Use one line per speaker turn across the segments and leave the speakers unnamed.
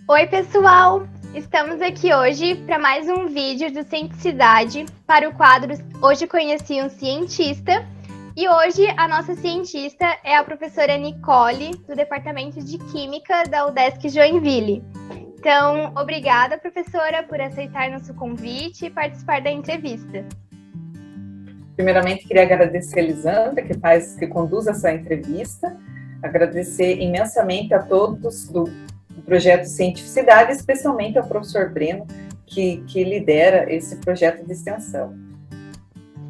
Oi, pessoal! Estamos aqui hoje para mais um vídeo do Cienticidade para o quadro Hoje Conheci um Cientista. E hoje a nossa cientista é a professora Nicole, do Departamento de Química da UDESC Joinville. Então, obrigada, professora, por aceitar nosso convite e participar da entrevista.
Primeiramente, queria agradecer a Elisandra, que conduz essa entrevista, agradecer imensamente a todos do projeto Cientificidade, especialmente ao professor Breno, que lidera esse projeto de extensão.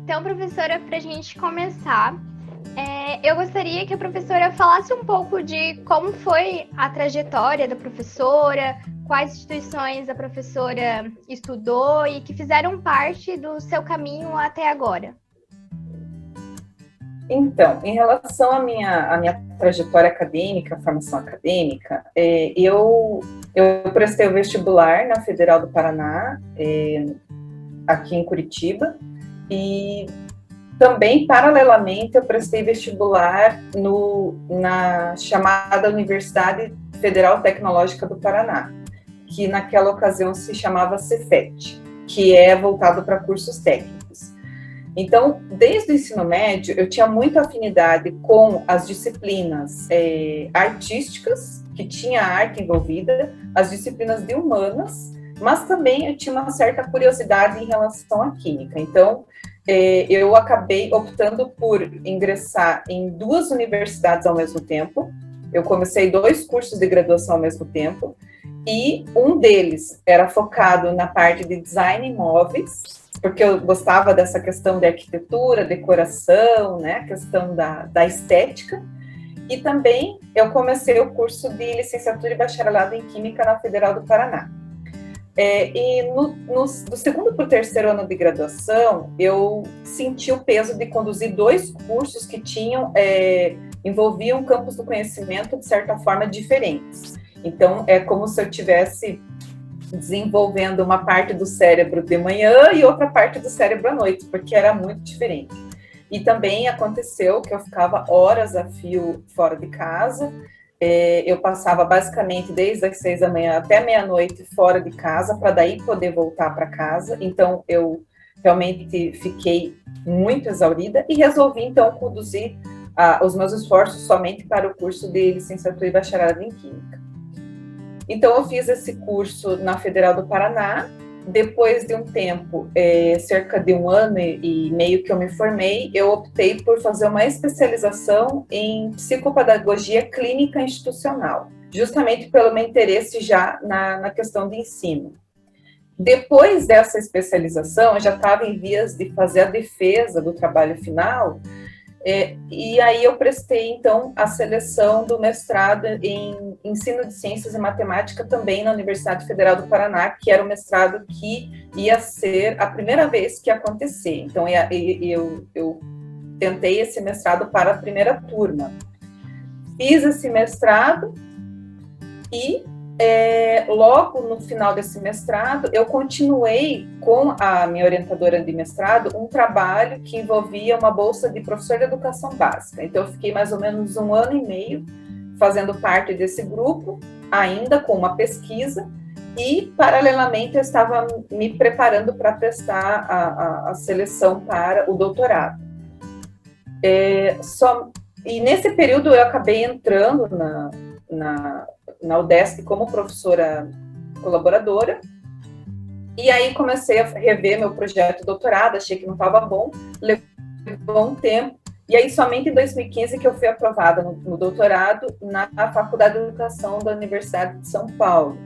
Então, professora, para a gente começar, eu gostaria que a professora falasse um pouco de como foi a trajetória da professora, quais instituições a professora estudou e que fizeram parte do seu caminho até agora.
Então, em relação à minha trajetória acadêmica, formação acadêmica, eu prestei o vestibular na Federal do Paraná, aqui em Curitiba, e também, paralelamente, eu prestei vestibular na chamada Universidade Federal Tecnológica do Paraná, que naquela ocasião se chamava Cefet, que é voltado para cursos técnicos. Então, desde o ensino médio, eu tinha muita afinidade com as disciplinas artísticas, que tinha arte envolvida, as disciplinas de humanas, mas também eu tinha uma certa curiosidade em relação à química. Então, eu acabei optando por ingressar em 2 universidades ao mesmo tempo. Eu comecei 2 cursos de graduação ao mesmo tempo, e um deles era focado na parte de design imóveis, porque eu gostava dessa questão de arquitetura, decoração, né, questão da estética, e também eu comecei o curso de licenciatura e bacharelado em Química na Federal do Paraná. Do segundo para o terceiro ano de graduação, eu senti o peso de conduzir 2 cursos que envolviam campos do conhecimento, de certa forma, diferentes. Então, é como se eu tivesse desenvolvendo uma parte do cérebro de manhã e outra parte do cérebro à noite, porque era muito diferente. E também aconteceu que eu ficava horas a fio fora de casa. Eu passava basicamente desde as 6 da manhã até meia-noite fora de casa, para daí poder voltar para casa. Então, eu realmente fiquei muito exaurida e resolvi, então, conduzir os meus esforços somente para o curso de licenciatura e bacharelado em Química. Então, eu fiz esse curso na Federal do Paraná. Depois de um tempo, cerca de 1 ano e meio que eu me formei, eu optei por fazer uma especialização em psicopedagogia clínica institucional, justamente pelo meu interesse já na questão de ensino. Depois dessa especialização, eu já estava em vias de fazer a defesa do trabalho final, e aí eu prestei, então, a seleção do mestrado em Ensino de Ciências e Matemática também na Universidade Federal do Paraná, que era o mestrado que ia ser a primeira vez que ia acontecer. Então, eu tentei esse mestrado para a primeira turma. Fiz esse mestrado e logo no final desse mestrado, eu continuei com a minha orientadora de mestrado um trabalho que envolvia uma bolsa de professor de educação básica. Então, eu fiquei mais ou menos 1 ano e meio fazendo parte desse grupo, ainda com uma pesquisa, e, paralelamente, eu estava me preparando para prestar a seleção para o doutorado. E nesse período eu acabei entrando na UDESC como professora colaboradora, e aí comecei a rever meu projeto de doutorado, achei que não estava bom, levou um tempo, e aí somente em 2015 que eu fui aprovada no doutorado na Faculdade de Educação da Universidade de São Paulo,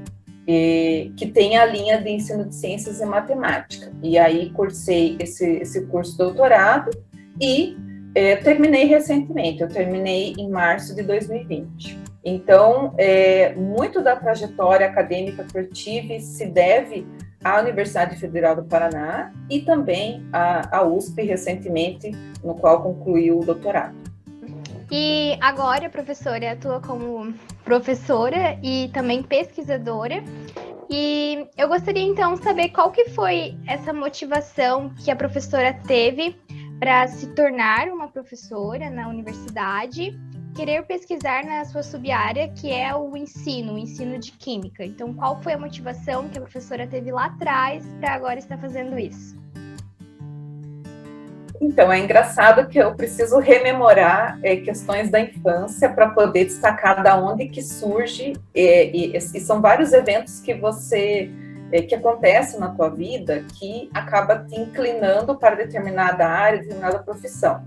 que tem a linha de ensino de ciências e matemática, e aí cursei esse curso de doutorado e terminei recentemente, eu terminei em março de 2020. Então, muito da trajetória acadêmica que eu tive se deve à Universidade Federal do Paraná e também à USP recentemente, no qual concluí o doutorado.
E agora a professora atua como professora e também pesquisadora. E eu gostaria então de saber qual que foi essa motivação que a professora teve para se tornar uma professora na universidade querer pesquisar na sua sub-área, que é o ensino de química. Então, qual foi a motivação que a professora teve lá atrás para agora estar fazendo isso?
Então, é engraçado que eu preciso rememorar questões da infância para poder destacar da onde que surge, e são vários eventos que que acontecem na tua vida que acaba te inclinando para determinada área, determinada profissão.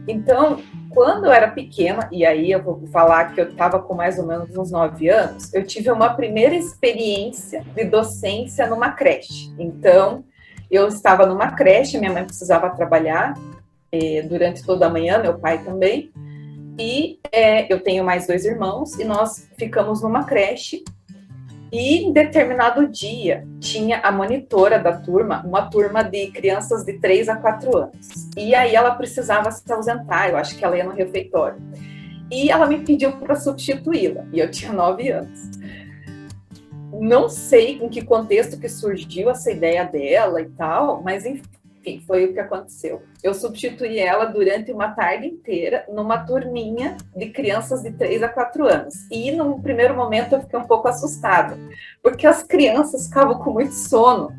Então, quando eu era pequena, e aí eu vou falar que eu estava com mais ou menos uns 9 anos, eu tive uma primeira experiência de docência numa creche. Então, eu estava numa creche, minha mãe precisava trabalhar durante toda a manhã, meu pai também, e eu tenho mais 2 irmãos, e nós ficamos numa creche, e em determinado dia tinha a monitora da turma, uma turma de crianças de 3 a 4 anos, e aí ela precisava se ausentar, eu acho que ela ia no refeitório, e ela me pediu para substituí-la, e eu tinha 9 anos. Não sei em que contexto que surgiu essa ideia dela e tal, mas enfim, foi o que aconteceu. Eu substituí ela durante uma tarde inteira numa turminha de crianças de 3 a 4 anos. E no primeiro momento eu fiquei um pouco assustada, porque as crianças ficavam com muito sono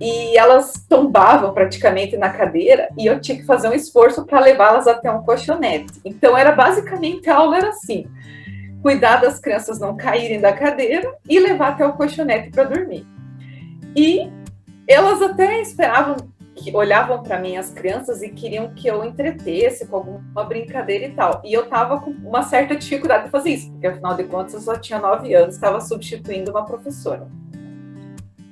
e elas tombavam praticamente na cadeira e eu tinha que fazer um esforço para levá-las até um colchonete. Então era basicamente, a aula era assim: cuidar das crianças não caírem da cadeira e levar até o colchonete para dormir. E elas até esperavam, que olhavam para mim, as crianças, e queriam que eu entretesse com alguma brincadeira e tal. E eu estava com uma certa dificuldade de fazer isso, porque afinal de contas eu só tinha 9 anos, estava substituindo uma professora.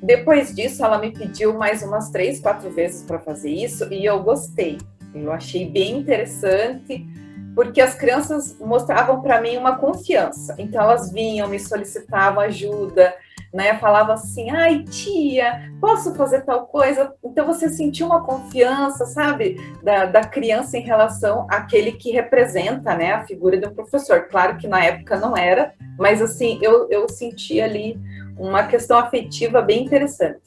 Depois disso, ela me pediu mais umas 3, 4 vezes para fazer isso, e eu gostei. Eu achei bem interessante, porque as crianças mostravam para mim uma confiança. Então, elas vinham, me solicitavam ajuda, né? Falavam assim: ai, tia, posso fazer tal coisa? Então, você sentiu uma confiança, sabe, da criança em relação àquele que representa, né, a figura de um professor. Claro que na época não era, mas, assim, eu senti ali uma questão afetiva bem interessante.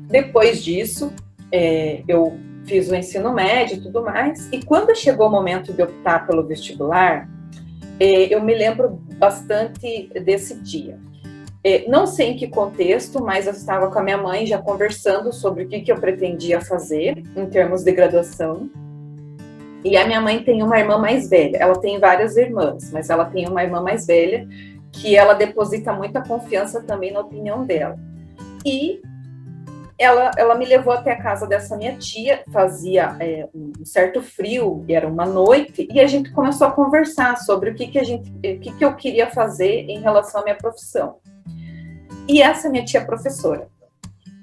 Depois disso, eu fiz o ensino médio e tudo mais, e quando chegou o momento de optar pelo vestibular, eu me lembro bastante desse dia. Não sei em que contexto, mas eu estava com a minha mãe já conversando sobre o que eu pretendia fazer em termos de graduação, e a minha mãe tem uma irmã mais velha, ela tem várias irmãs, mas ela tem uma irmã mais velha, que ela deposita muita confiança também na opinião dela. E ela me levou até a casa dessa minha tia, fazia um certo frio, e era uma noite, e a gente começou a conversar sobre o que eu queria fazer em relação à minha profissão. E essa minha tia é professora.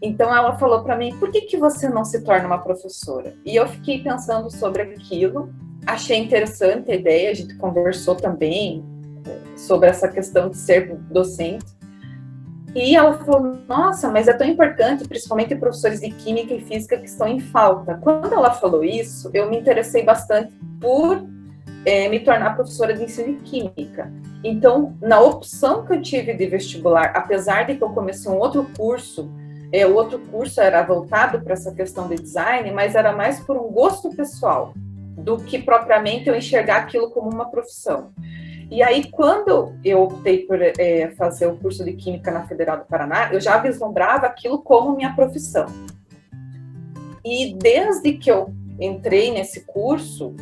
Então ela falou para mim: por que você não se torna uma professora? E eu fiquei pensando sobre aquilo, achei interessante a ideia, a gente conversou também sobre essa questão de ser docente. E ela falou: nossa, mas é tão importante, principalmente professores de química e física que estão em falta. Quando ela falou isso, eu me interessei bastante por me tornar professora de ensino de química. Então, na opção que eu tive de vestibular, apesar de que eu comecei um outro curso, o outro curso era voltado para essa questão de design, mas era mais por um gosto pessoal, do que propriamente eu enxergar aquilo como uma profissão. E aí, quando eu optei por fazer o curso de Química na Federal do Paraná, eu já vislumbrava aquilo como minha profissão. E desde que eu entrei nesse curso,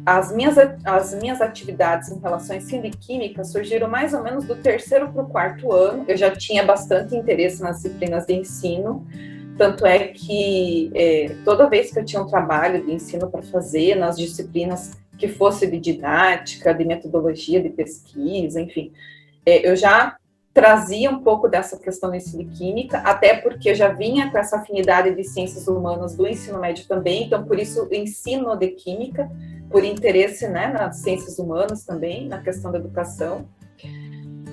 as minhas atividades em relação ao ensino de Química surgiram mais ou menos do 3º para o 4º ano. Eu já tinha bastante interesse nas disciplinas de ensino, tanto é que toda vez que eu tinha um trabalho de ensino para fazer, nas disciplinas que fosse de didática, de metodologia, de pesquisa, enfim, eu já trazia um pouco dessa questão do ensino de química, até porque eu já vinha com essa afinidade de ciências humanas do ensino médio também, então por isso o ensino de química, por interesse, né, nas ciências humanas também, na questão da educação.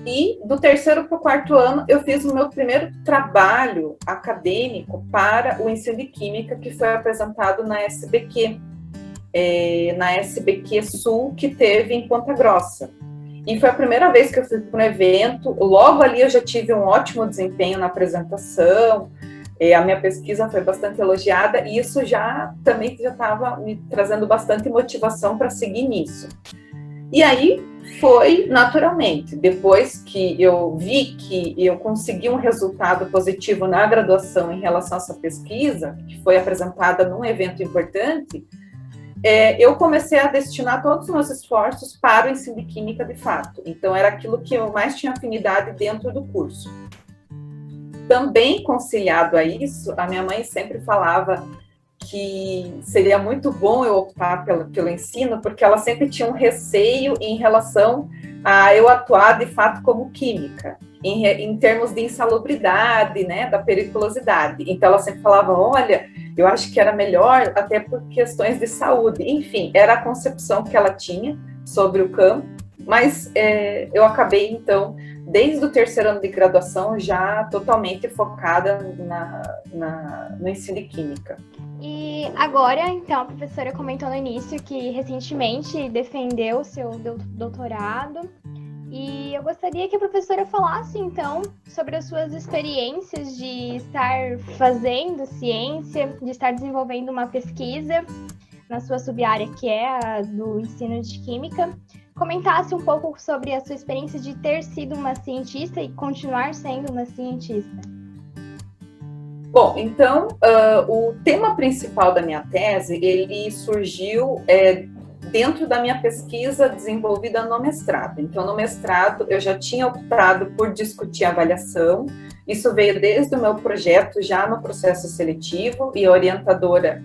E do 3º para o 4º ano, eu fiz o meu primeiro trabalho acadêmico para o ensino de química, que foi apresentado na SBQ, na SBQ Sul, que teve em Ponta Grossa. E foi a primeira vez que eu fui para um evento. Logo ali eu já tive um ótimo desempenho na apresentação, a minha pesquisa foi bastante elogiada, e isso também já estava me trazendo bastante motivação para seguir nisso. E aí foi naturalmente, depois que eu vi que eu consegui um resultado positivo na graduação em relação a essa pesquisa, que foi apresentada num evento importante, eu comecei a destinar todos os meus esforços para o ensino de química de fato. Então, era aquilo que eu mais tinha afinidade dentro do curso. Também conciliado a isso, a minha mãe sempre falava que seria muito bom eu optar pelo ensino, porque ela sempre tinha um receio em relação a eu atuar de fato como química, em termos de insalubridade, né, da periculosidade. Então, ela sempre falava, olha, eu acho que era melhor até por questões de saúde. Enfim, era a concepção que ela tinha sobre o campo, mas eu acabei, então, desde o terceiro ano de graduação, já totalmente focada no ensino de química.
E agora, então, a professora comentou no início que recentemente defendeu o seu doutorado. E eu gostaria que a professora falasse, então, sobre as suas experiências de estar fazendo ciência, de estar desenvolvendo uma pesquisa na sua sub-área, que é a do ensino de química. Comentasse um pouco sobre a sua experiência de ter sido uma cientista e continuar sendo uma cientista.
Bom, então, o tema principal da minha tese, ele surgiu dentro da minha pesquisa desenvolvida no mestrado. Então, no mestrado, eu já tinha optado por discutir avaliação. Isso veio desde o meu projeto, já no processo seletivo, e a orientadora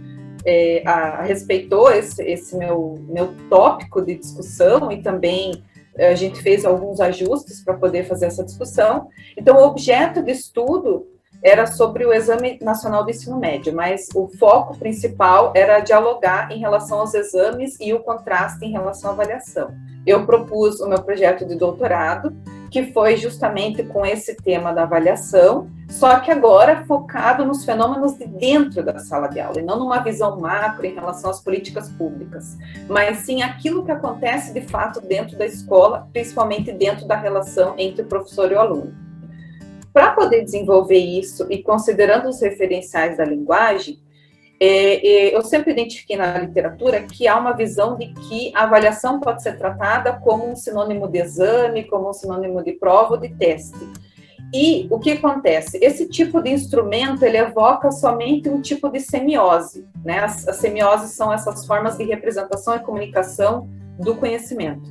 respeitou esse meu tópico de discussão, e também a gente fez alguns ajustes para poder fazer essa discussão. Então, o objeto de estudo era sobre o Exame Nacional do Ensino Médio, mas o foco principal era dialogar em relação aos exames e o contraste em relação à avaliação. Eu propus o meu projeto de doutorado, que foi justamente com esse tema da avaliação, só que agora focado nos fenômenos de dentro da sala de aula, e não numa visão macro em relação às políticas públicas, mas sim aquilo que acontece de fato dentro da escola, principalmente dentro da relação entre o professor e o aluno. Para poder desenvolver isso, e considerando os referenciais da linguagem, eu sempre identifiquei na literatura que há uma visão de que a avaliação pode ser tratada como um sinônimo de exame, como um sinônimo de prova ou de teste. E o que acontece? Esse tipo de instrumento, ele evoca somente um tipo de semiose, né? As semioses são essas formas de representação e comunicação do conhecimento.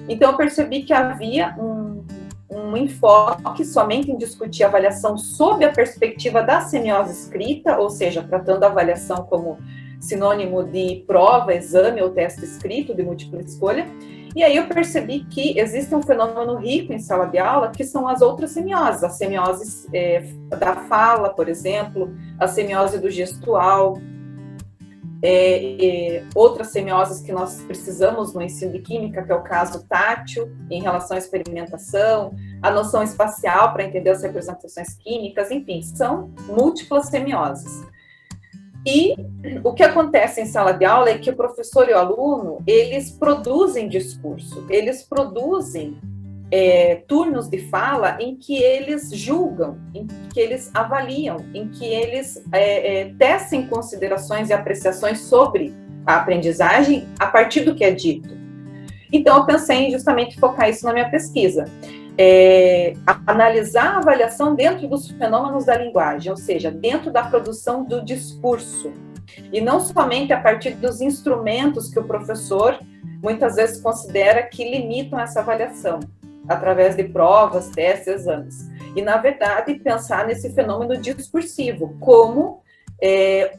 Então, eu percebi que havia um enfoque somente em discutir a avaliação sob a perspectiva da semiose escrita, ou seja, tratando a avaliação como sinônimo de prova, exame ou teste escrito de múltipla escolha. E aí eu percebi que existe um fenômeno rico em sala de aula, que são as outras semioses, as semioses da fala, por exemplo, a semiose do gestual, outras semioses que nós precisamos no ensino de química, que é o caso tátil, em relação à experimentação, a noção espacial para entender as representações químicas, enfim, são múltiplas semioses. E o que acontece em sala de aula é que o professor e o aluno, eles produzem discurso, eles produzem turnos de fala em que eles julgam, em que eles avaliam, em que eles tecem considerações e apreciações sobre a aprendizagem a partir do que é dito. Então, eu pensei em justamente focar isso na minha pesquisa. Analisar a avaliação dentro dos fenômenos da linguagem, ou seja, dentro da produção do discurso, e não somente a partir dos instrumentos que o professor muitas vezes considera que limitam essa avaliação, através de provas, testes, exames. E, na verdade, pensar nesse fenômeno discursivo como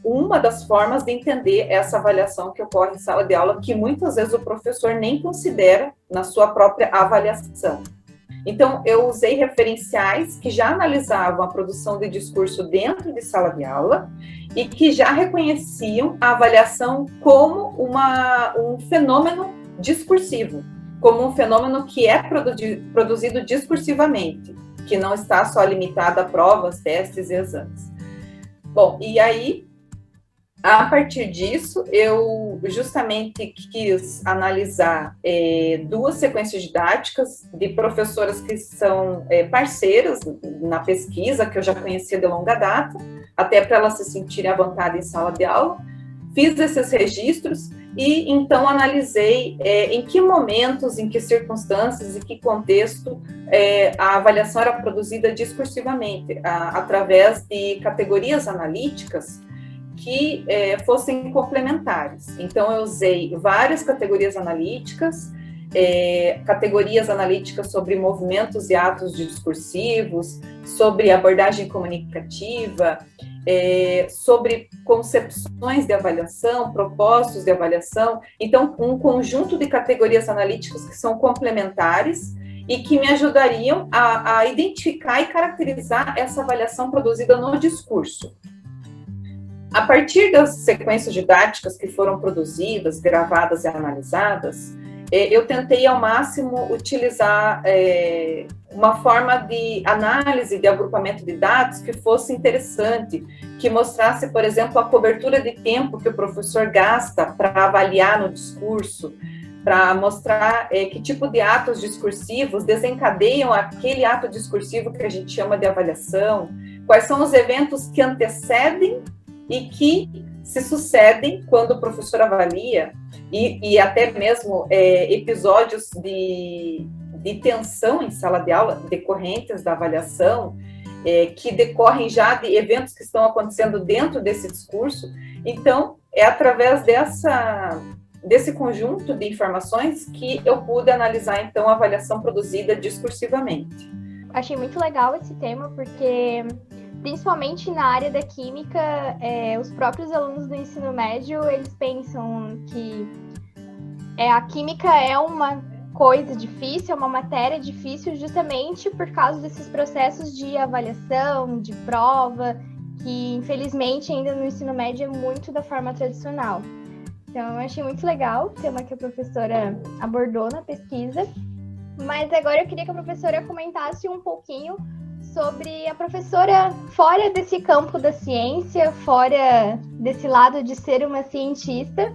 uma das formas de entender essa avaliação que ocorre em sala de aula, que muitas vezes o professor nem considera na sua própria avaliação. Então, eu usei referenciais que já analisavam a produção de discurso dentro de sala de aula e que já reconheciam a avaliação como um fenômeno discursivo, como um fenômeno que é produzido discursivamente, que não está só limitado a provas, testes e exames. Bom, e aí, a partir disso, eu justamente quis analisar duas sequências didáticas de professoras que são parceiras na pesquisa, que eu já conhecia de longa data, até para elas se sentirem à vontade em sala de aula. Fiz esses registros e então analisei em que momentos, em que circunstâncias, em que contexto a avaliação era produzida discursivamente, através de categorias analíticas que fossem complementares. Então, eu usei várias categorias analíticas sobre movimentos e atos discursivos, sobre abordagem comunicativa, sobre concepções de avaliação, propósitos de avaliação. Então, um conjunto de categorias analíticas que são complementares e que me ajudariam a identificar e caracterizar essa avaliação produzida no discurso. A partir das sequências didáticas que foram produzidas, gravadas e analisadas, eu tentei ao máximo utilizar uma forma de análise, de agrupamento de dados que fosse interessante, que mostrasse, por exemplo, a cobertura de tempo que o professor gasta para avaliar no discurso, para mostrar que tipo de atos discursivos desencadeiam aquele ato discursivo que a gente chama de avaliação, quais são os eventos que antecedem e que se sucedem quando o professor avalia, e até mesmo episódios de tensão em sala de aula, decorrentes da avaliação, que decorrem já de eventos que estão acontecendo dentro desse discurso. Então, é através desse conjunto de informações que eu pude analisar, então, a avaliação produzida discursivamente.
Achei muito legal esse tema, porque principalmente na área da química, os próprios alunos do ensino médio, eles pensam que a química é uma coisa difícil, é uma matéria difícil justamente por causa desses processos de avaliação, de prova, que infelizmente ainda no ensino médio é muito da forma tradicional. Então eu achei muito legal o tema que a professora abordou na pesquisa, mas agora eu queria que a professora comentasse um pouquinho sobre a professora fora desse campo da ciência, fora desse lado de ser uma cientista,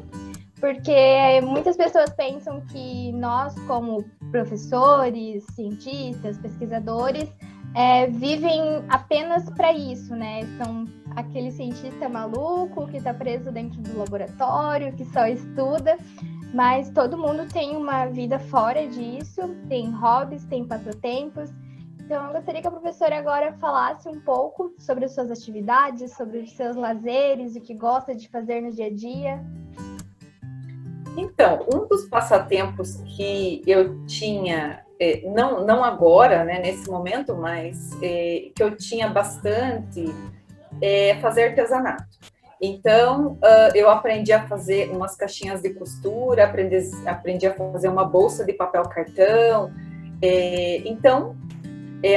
porque muitas pessoas pensam que nós, como professores, cientistas, pesquisadores, vivem apenas para isso, né? São aquele cientista maluco que está preso dentro do laboratório, que só estuda, mas todo mundo tem uma vida fora disso, tem hobbies, tem passatempos. Então, eu gostaria que a professora agora falasse um pouco sobre as suas atividades, sobre os seus lazeres, o que gosta de fazer no dia a dia.
Então, um dos passatempos que eu tinha, não agora, né, nesse momento, mas que eu tinha bastante, é fazer artesanato. Então, eu aprendi a fazer umas caixinhas de costura, aprendi a fazer uma bolsa de papel cartão. Então,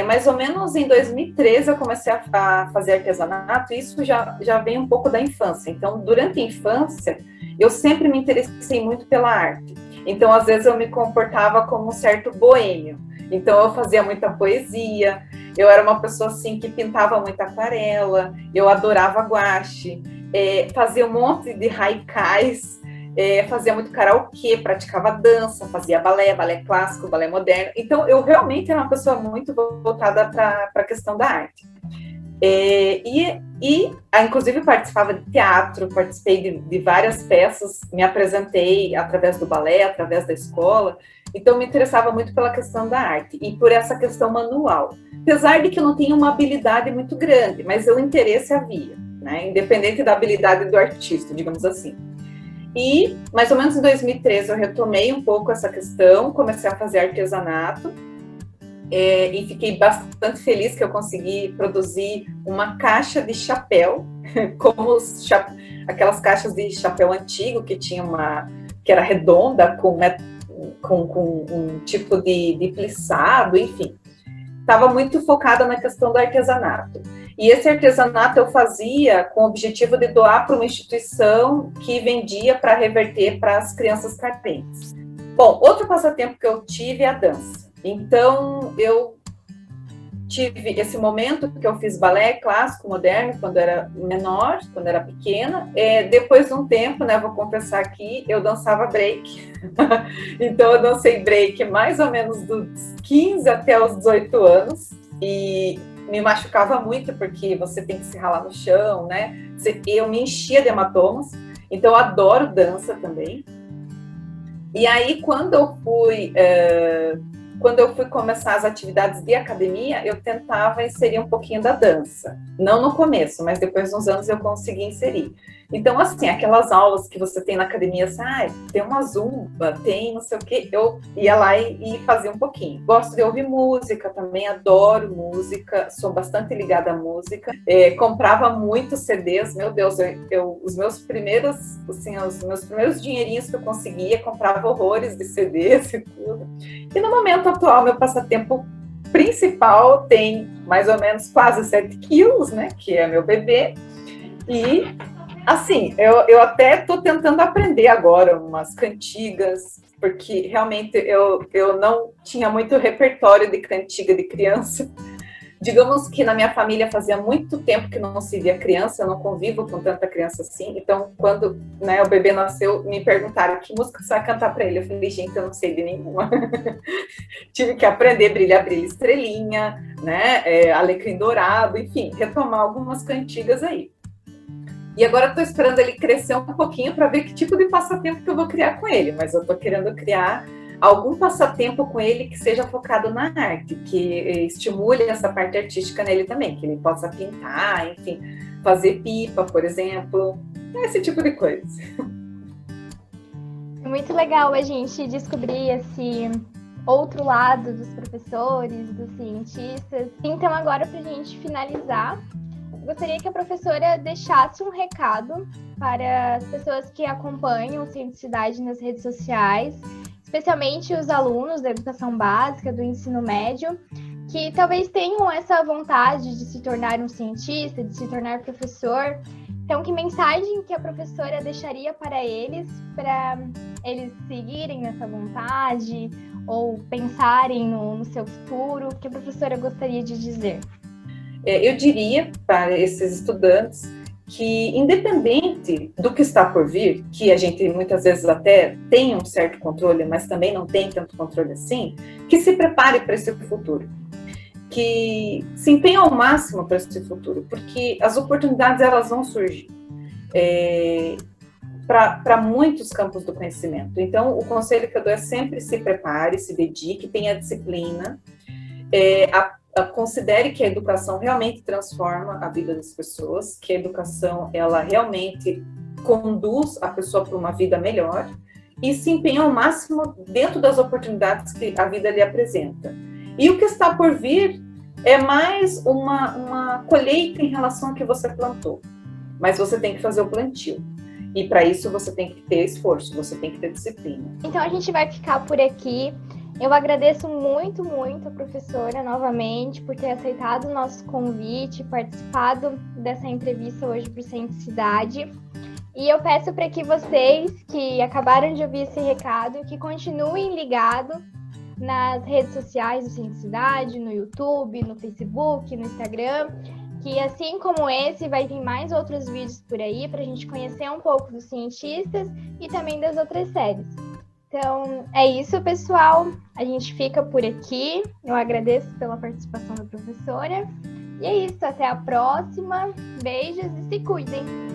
mais ou menos em 2013 eu comecei a fazer artesanato, e isso já vem um pouco da infância. Então, durante a infância, eu sempre me interessei muito pela arte. Então, às vezes, eu me comportava como um certo boêmio. Então, eu fazia muita poesia, eu era uma pessoa assim que pintava muita aquarela, eu adorava guache, fazia um monte de haikais, fazia muito karaokê, praticava dança, fazia balé clássico, balé moderno. Então, eu realmente era uma pessoa muito voltada para a questão da arte. Inclusive, participava de teatro, participei de várias peças, me apresentei através do balé, através da escola. Então, me interessava muito pela questão da arte e por essa questão manual. Apesar de que eu não tinha uma habilidade muito grande, mas o interesse havia, né? Independente da habilidade do artista, digamos assim. E, mais ou menos em 2013, eu retomei um pouco essa questão, comecei a fazer artesanato, e fiquei bastante feliz que eu consegui produzir uma caixa de chapéu, como aquelas caixas de chapéu antigo, que era redonda, com um tipo de plissado, enfim. Estava muito focada na questão do artesanato. E esse artesanato eu fazia com o objetivo de doar para uma instituição que vendia para reverter para as crianças carentes. Bom, outro passatempo que eu tive é a dança. Então, eu tive esse momento que eu fiz balé clássico, moderno, quando era menor, quando era pequena. Depois de um tempo, né, vou confessar aqui, eu dançava break. Então, eu dancei break mais ou menos dos 15 até os 18 anos. E me machucava muito, porque você tem que se ralar no chão, né? Eu me enchia de hematomas. Então, eu adoro dança também. E aí, quando eu fui começar as atividades de academia, eu tentava inserir um pouquinho da dança. Não no começo, mas depois de uns anos eu consegui inserir. Então, assim, aquelas aulas que você tem na academia, assim, tem uma zumba, tem não sei o quê, eu ia lá e fazia um pouquinho. Gosto de ouvir música também, adoro música, sou bastante ligada à música. Comprava muitos CDs, meu Deus, os meus primeiros dinheirinhos que eu conseguia, comprava horrores de CDs e tudo. E no momento atual, meu passatempo principal tem mais ou menos quase 7 quilos, né, que é meu bebê. E, assim, eu até estou tentando aprender agora umas cantigas, porque realmente eu não tinha muito repertório de cantiga de criança. Digamos que na minha família fazia muito tempo que não se via criança, eu não convivo com tanta criança assim. Então, quando, né, o bebê nasceu, me perguntaram que música você vai cantar para ele. Eu falei, gente, eu não sei de nenhuma. Tive que aprender Brilha, Brilha, Estrelinha, né, Alecrim Dourado, enfim, retomar algumas cantigas aí. E agora estou esperando ele crescer um pouquinho para ver que tipo de passatempo que eu vou criar com ele. Mas eu estou querendo criar algum passatempo com ele que seja focado na arte, que estimule essa parte artística nele também, que ele possa pintar, enfim, fazer pipa, por exemplo, esse tipo de coisa.
É muito legal a gente descobrir esse outro lado dos professores, dos cientistas. Então, agora, para a gente finalizar, eu gostaria que a professora deixasse um recado para as pessoas que acompanham Cienticidade nas redes sociais, especialmente os alunos da educação básica, do ensino médio, que talvez tenham essa vontade de se tornar um cientista, de se tornar professor. Então, que mensagem que a professora deixaria para eles seguirem essa vontade ou pensarem no seu futuro? O que a professora gostaria de dizer?
Eu diria para esses estudantes que, independente do que está por vir, que a gente muitas vezes até tem um certo controle, mas também não tem tanto controle assim, que se prepare para esse futuro, que se empenhe ao máximo para esse futuro, porque as oportunidades elas vão surgir para muitos campos do conhecimento. Então, o conselho que eu dou é sempre se prepare, se dedique, tenha disciplina, considere que a educação realmente transforma a vida das pessoas, que a educação ela realmente conduz a pessoa para uma vida melhor e se empenha ao máximo dentro das oportunidades que a vida lhe apresenta. E o que está por vir é mais uma colheita em relação ao que você plantou, mas você tem que fazer o plantio. E para isso você tem que ter esforço, você tem que ter disciplina.
Então a gente vai ficar por aqui. Eu agradeço muito, muito a professora novamente por ter aceitado o nosso convite, participado dessa entrevista hoje para o Cienticidade. E eu peço para que vocês que acabaram de ouvir esse recado, que continuem ligados nas redes sociais do Cienticidade, no YouTube, no Facebook, no Instagram, que assim como esse, vai vir mais outros vídeos por aí para a gente conhecer um pouco dos cientistas e também das outras séries. Então, é isso, pessoal. A gente fica por aqui. Eu agradeço pela participação da professora. E é isso, até a próxima. Beijos e se cuidem!